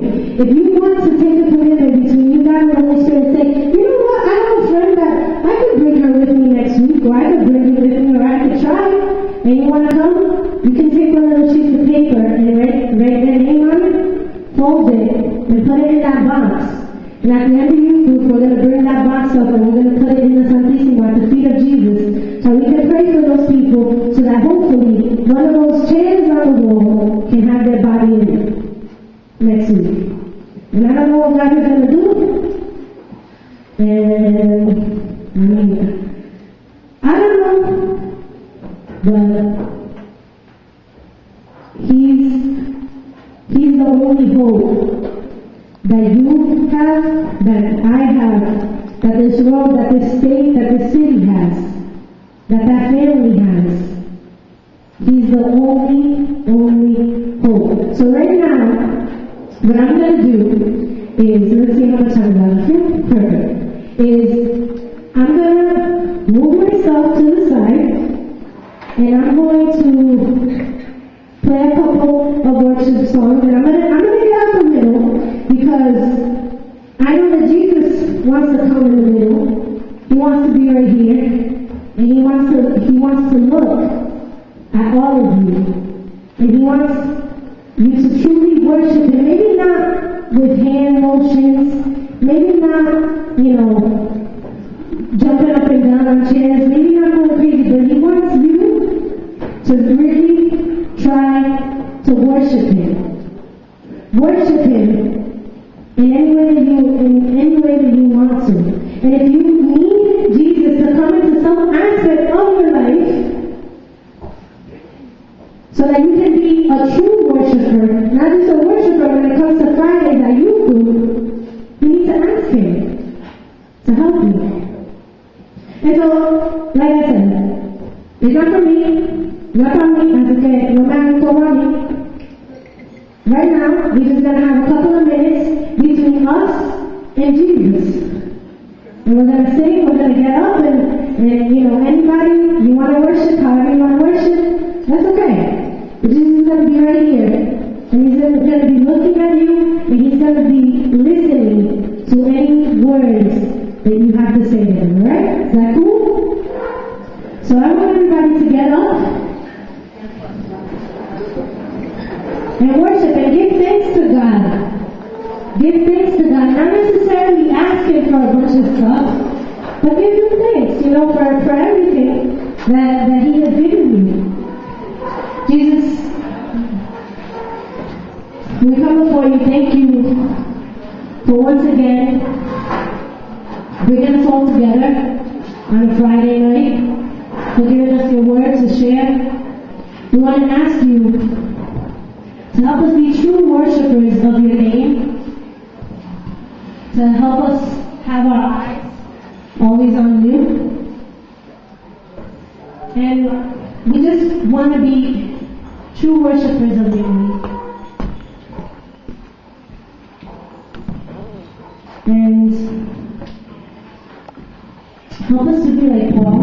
If you want to take a commitment between you, God, and the Holy Spirit, say, you know what, I have a friend that I could bring her with me next week, or I could bring you with me, or I could try. And you want to come? You can take one of those sheets of paper and write their name on it, fold it, and put it in that box. And at the end of youth group, we're going to bring that box up and we're going to put it in the Santísimo at the feet of Jesus. So we can pray for those people so that hopefully one of those chairs on the wall can have their body in it next week. And I don't know what God is going to do. And I don't know. But He's the only hope that you have, that I have, that this world, that this state, that this city has, that family has. He's the only hope. So right now, what I'm going to do is, let's see how much time I have. Perfect. I'm going to move myself to the side, and I'm going to play a couple of worship songs, and I'm gonna get out the middle because I know that Jesus wants to come in the middle. He wants to be right here, and he wants to look at all of you, and he wants you to truly worship him. Maybe not with hand motions, maybe not, jumping up and down on chairs, maybe not going crazy, but he wants you to really try to worship him. Worship him in any way that you want to. And if you need Jesus to come into some aspect of your life, so that you can be a true worshiper, not just a worshiper when it comes to Fridays at youth group, you need to ask him to help you. And so, like I said, it's not for me, not for me, así que no me hagan como a mí. Right now, we're just going to have a couple of minutes between us and Jesus. And we're going to sing, we're going to get up, and anybody, you want to worship, however you want to worship, that's okay. But Jesus is going to be right here. And he's going to be looking at you, and he's going to be listening to any words that you have to say to him, alright? Is that cool? So I want everybody to get up and worship and give thanks to God. Give thanks to God. Not necessarily asking for a bunch of stuff, but give him thanks, for everything that he has given you. Jesus, we come before you, thank you for once again bringing us all together on a Friday night, for giving us your word to share. We want to ask you to help us be true worshipers of your name, to help us have our eyes always on you, and we just want to be true worshipers of your name. And help us to be like Paul.